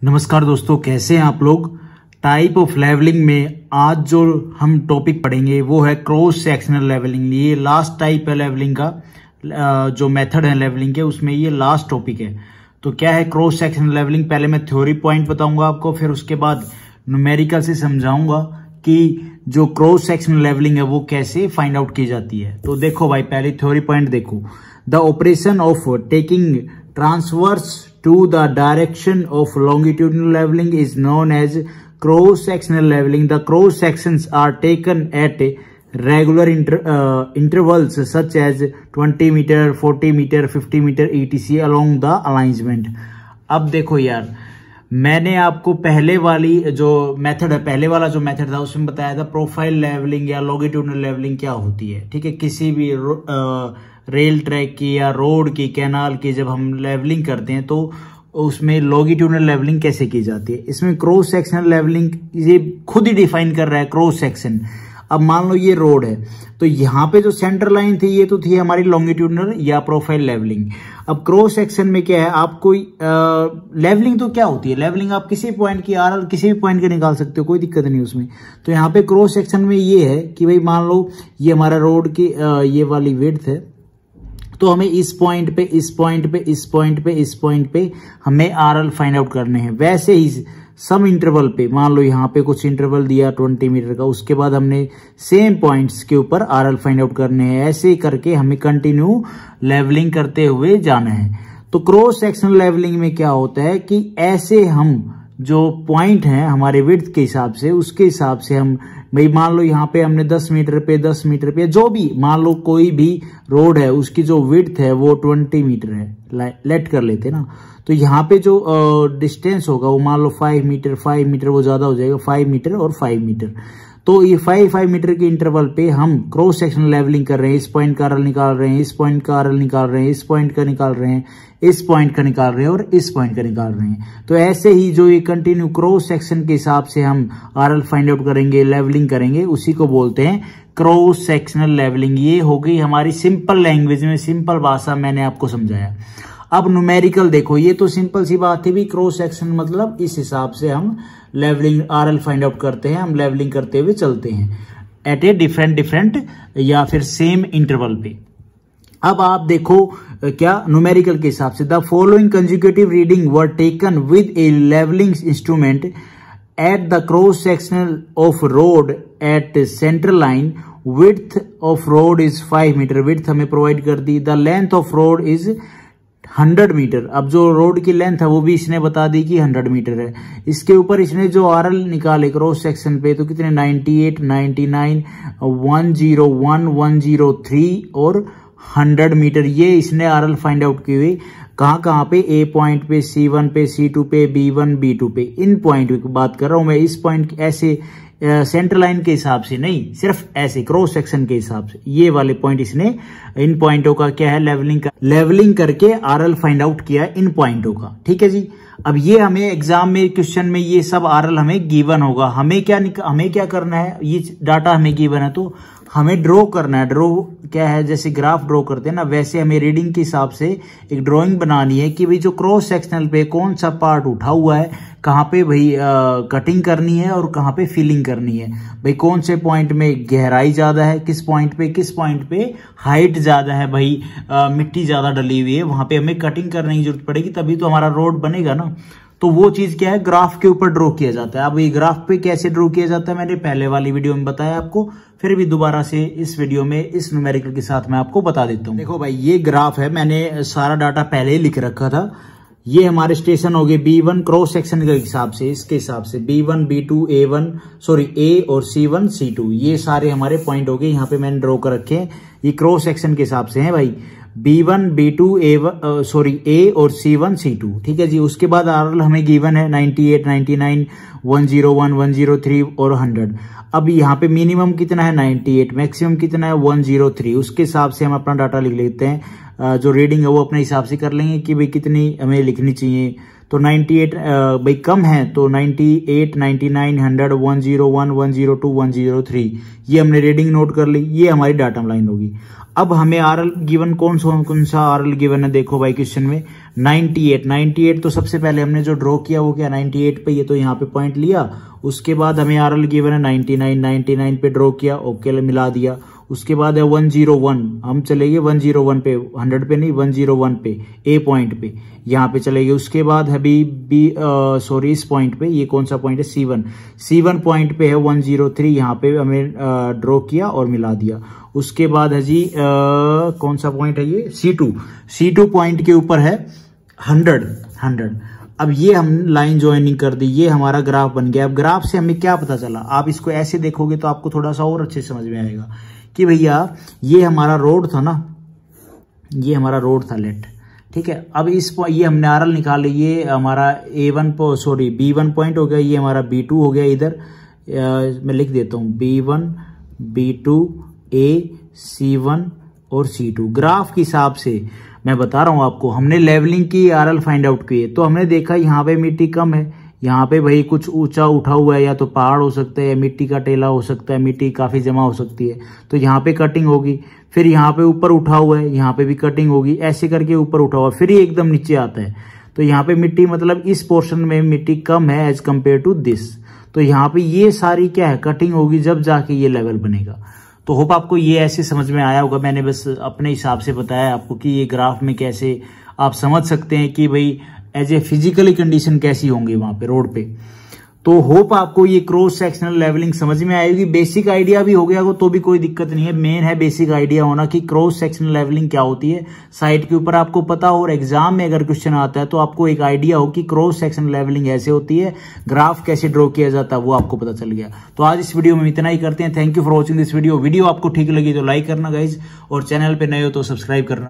नमस्कार दोस्तों, कैसे हैं आप लोग। टाइप ऑफ लेवलिंग में आज जो हम टॉपिक पढ़ेंगे वो है क्रॉस सेक्शनल लेवलिंग। ये लास्ट टाइप है लेवलिंग का, जो मेथड है लेवलिंग के उसमें ये लास्ट टॉपिक है। तो क्या है क्रॉस सेक्शनल लेवलिंग, पहले मैं थ्योरी पॉइंट बताऊंगा आपको, फिर उसके बाद न्यूमेरिकल से समझाऊंगा कि जो क्रॉस सेक्शनल लेवलिंग है वो कैसे फाइंड आउट की जाती है। तो देखो भाई, पहले थ्योरी पॉइंट देखो। The operation of taking transverse to the direction of longitudinal leveling is known as cross-sectional leveling. The cross sections are taken at regular intervals such as 20 meter, 40 meter, 50 meter etc. along the alignment. अब देखो यार, मैंने आपको पहले वाली जो method है, पहले वाला जो मेथड था उसमें बताया था प्रोफाइल लेवलिंग या लॉन्गिट्यूडिनल लेवलिंग क्या होती है। ठीक है, किसी भी रेल ट्रैक की या रोड की, कैनाल की जब हम लेवलिंग करते हैं तो उसमें लॉन्गिट्यूडिनल लेवलिंग कैसे की जाती है। इसमें क्रॉस सेक्शनल लेवलिंग ये खुद ही डिफाइन कर रहा है क्रॉस सेक्शन। अब मान लो ये रोड है, तो यहाँ पे जो सेंटर लाइन थी ये तो थी हमारी लॉन्गिट्यूडिनल या प्रोफाइल लेवलिंग। अब क्रॉस सेक्शन में क्या है, आपको लेवलिंग तो क्या होती है, लेवलिंग आप किसी पॉइंट की आर किसी भी पॉइंट के निकाल सकते हो, कोई दिक्कत नहीं उसमें। तो यहाँ पे क्रॉस सेक्शन में ये है कि भाई मान लो ये हमारा रोड की ये वाली विड्थ है, तो हमें इस पॉइंट पे, इस पॉइंट पे, इस पॉइंट पे, इस पॉइंट पे हमें आरएल फाइंड आउट करने हैं। वैसे ही सम इंटरवल पे, मान लो यहाँ पे कुछ इंटरवल दिया 20 मीटर का, उसके बाद हमने सेम पॉइंट्स के ऊपर आरएल फाइंड आउट करने हैं। ऐसे ही करके हमें कंटिन्यू लेवलिंग करते हुए जाना है। तो क्रॉस सेक्शनल लेवलिंग में क्या होता है कि ऐसे हम जो पॉइंट हैं हमारे विड्थ के हिसाब से, उसके हिसाब से हम भाई मान लो यहाँ पे हमने 10 मीटर पे, 10 मीटर पे, जो भी मान लो कोई भी रोड है उसकी जो विड्थ है वो 20 मीटर है, लेट कर लेते ना। तो यहाँ पे जो डिस्टेंस होगा वो मान लो 5 मीटर, 5 मीटर वो ज्यादा हो जाएगा, 5 मीटर और 5 मीटर। तो ये 5 मीटर के इंटरवल पे हम क्रॉस सेक्शनल लेवलिंग कर रहे हैं। इस पॉइंट का आरएल निकाल रहे हैं, इस पॉइंट का आरएल निकाल रहे हैं, इस पॉइंट का निकाल रहे हैं, इस पॉइंट का निकाल रहे हैं और इस पॉइंट का निकाल रहे हैं। तो ऐसे ही जो ये कंटिन्यू क्रॉस सेक्शन के हिसाब से हम आरएल फाइंड आउट करेंगे, लेवलिंग करेंगे, उसी को बोलते हैं क्रॉस सेक्शनल लेवलिंग। ये हो गई हमारी सिंपल लैंग्वेज में, सिंपल भाषा मैंने आपको समझाया। अब न्यूमेरिकल देखो, ये तो सिंपल सी बात है भी, क्रॉस सेक्शन मतलब इस हिसाब से हम लेवलिंग आरएल फाइंड आउट करते हैं, हम लेवलिंग करते हुए चलते हैं एट ए डिफरेंट या फिर सेम इंटरवल पे। अब आप देखो क्या न्यूमेरिकल के हिसाब से, the following consecutive reading were taken with a levelling instrument at the cross sectional of road at central line. Width of road is 5 metre, width हमें प्रोवाइड कर दी। The length of road is 100 metre. अब जो road की length है वो भी इसने बता दी कि 100 मीटर है। इसके ऊपर इसने जो आरएल निकाले क्रॉस सेक्शन पे, तो कितने 98, 99, 101, 103 और 100 मीटर, ये इसने आरएल फाइंड आउट किए। कहाँ पे, ए पॉइंट पे, C1 पे, C2 पे, B1, B2 पे, इन पॉइंट की बात कर रहा हूं मैं। इस पॉइंट ऐसे सेंटर लाइन के हिसाब से नहीं, सिर्फ ऐसे क्रॉस सेक्शन के हिसाब से ये वाले पॉइंट इसने, इन पॉइंटों का क्या है लेवलिंग करके आरएल फाइंड आउट किया इन पॉइंटों का। ठीक है जी। अब ये हमें एग्जाम में क्वेश्चन में ये सब आरएल हमें गिवन होगा। हमें क्या करना है, ये डाटा हमें गिवन है तो हमें ड्रॉ करना है। ड्रॉ क्या है, जैसे ग्राफ ड्रॉ करते हैं ना, वैसे हमें रीडिंग के हिसाब से एक ड्राइंग बनानी है कि भाई जो क्रॉस सेक्शनल पे कौन सा पार्ट उठा हुआ है, कहाँ पे भाई कटिंग करनी है और कहाँ पे फिलिंग करनी है। भाई कौन से पॉइंट में गहराई ज्यादा है, किस पॉइंट पे हाइट ज्यादा है, भाई मिट्टी ज्यादा डली हुई है, वहां पे हमें कटिंग करने की जरूरत पड़ेगी, तभी तो हमारा रोड बनेगा ना। तो वो चीज क्या है, ग्राफ के ऊपर ड्रॉ किया जाता है। अब ये ग्राफ पे कैसे ड्रॉ किया जाता है मैंने पहले वाली वीडियो में बताया आपको, फिर भी दोबारा से इस वीडियो में इस न्यूमेरिकल के साथ मैं आपको बता देता हूँ। देखो भाई, ये ग्राफ है, मैंने सारा डाटा पहले ही लिख रखा था। ये हमारे स्टेशन हो गए B1 क्रॉस सेक्शन के हिसाब से, इसके हिसाब से B1, B2, A और C1, C2, ये सारे हमारे पॉइंट हो गए। यहाँ पे मैंने ड्रॉ कर रखे हैं, ये क्रॉस सेक्शन के हिसाब से है भाई, B1, B2, A और C1, C2। ठीक है जी। उसके बाद आरएल हमें गिवन है 98, 99, 101, 103 और 100। अब यहाँ पे मिनिमम कितना है 98, मैक्सिमम कितना है 103। उसके हिसाब से हम अपना डाटा लिख लेते हैं। जो रीडिंग है वो अपने हिसाब से कर लेंगे कि भाई कितनी हमें लिखनी चाहिए। तो 98 भाई कम है तो 98, 99, 100, 101, 102, 103 ये हमने रीडिंग नोट कर ली। ये हमारी डाटम लाइन होगी। अब हमें आरएल गिवन कौन सा आरएल गिवन है, देखो भाई क्वेश्चन में 98 तो सबसे पहले हमने जो ड्रॉ किया वो क्या 98 पे, ये तो यहाँ पे पॉइंट लिया। उसके बाद हमें आरएल गिवन है 99 पे ड्रॉ किया, ओके मिला दिया। उसके बाद है 101, हम चलेंगे 101 पे, 100 पे नहीं 101 पे ए पॉइंट पे यहाँ पे चलेंगे। उसके बाद है सॉरी इस पॉइंट पे, ये कौन सा पॉइंट है C1 पॉइंट पे है 103, यहाँ पे हमें ड्रॉ किया और मिला दिया। उसके बाद है जी कौन सा पॉइंट है ये C2 पॉइंट के ऊपर है 100। अब ये हम लाइन ज्वाइनिंग कर दी, ये हमारा ग्राफ बन गया। अब ग्राफ से हमें क्या पता चला, आप इसको ऐसे देखोगे तो आपको थोड़ा सा और अच्छे समझ में आएगा कि भैया ये हमारा रोड था ना, ये हमारा रोड था लेट, ठीक है। अब ये हमने आरएल निकाले, ये हमारा B1 पॉइंट हो गया, ये हमारा B2 हो गया। इधर मैं लिख देता हूँ B1, B2, A, C1 और C2। ग्राफ के हिसाब से मैं बता रहा हूँ आपको, हमने लेवलिंग की, आरएल फाइंड आउट किए, तो हमने देखा यहाँ पे मिट्टी कम है, यहाँ पे भाई कुछ ऊंचा उठा हुआ है, या तो पहाड़ हो सकता है या मिट्टी का टेला हो सकता है, मिट्टी काफी जमा हो सकती है, तो यहाँ पे कटिंग होगी। फिर यहाँ पे ऊपर उठा हुआ है, यहाँ पे भी कटिंग होगी, ऐसे करके ऊपर उठा हुआ, फिर ये एकदम नीचे आता है, तो यहाँ पे मिट्टी मतलब इस पोर्शन में मिट्टी कम है एज कम्पेयर टू दिस, तो यहाँ पे ये सारी क्या है कटिंग होगी, जब जाके ये लेवल बनेगा। तो होप आपको ये ऐसे समझ में आया होगा, मैंने बस अपने हिसाब से बताया आपको कि ये ग्राफ में कैसे आप समझ सकते हैं कि भाई एज ए फिजिकली कंडीशन कैसी होंगी वहां पे रोड पे। तो होप आपको ये क्रॉस सेक्शनल लेवलिंग समझ में आएगी। बेसिक आइडिया भी हो गया हो तो भी कोई दिक्कत नहीं है, मेन है बेसिक आइडिया होना कि क्रॉस सेक्शनल लेवलिंग क्या होती है, साइट के ऊपर आपको पता हो, और एग्जाम में अगर क्वेश्चन आता है तो आपको एक आइडिया हो कि क्रॉस सेक्शनल लेवलिंग ऐसे होती है, ग्राफ कैसे ड्रॉ किया जाता है वो आपको पता चल गया। तो आज इस वीडियो में इतना ही करते हैं। Thank you for watching this video. Video आपको ठीक लगी तो लाइक करना गाइज, और चैनल पे नए हो तो सब्सक्राइब करना।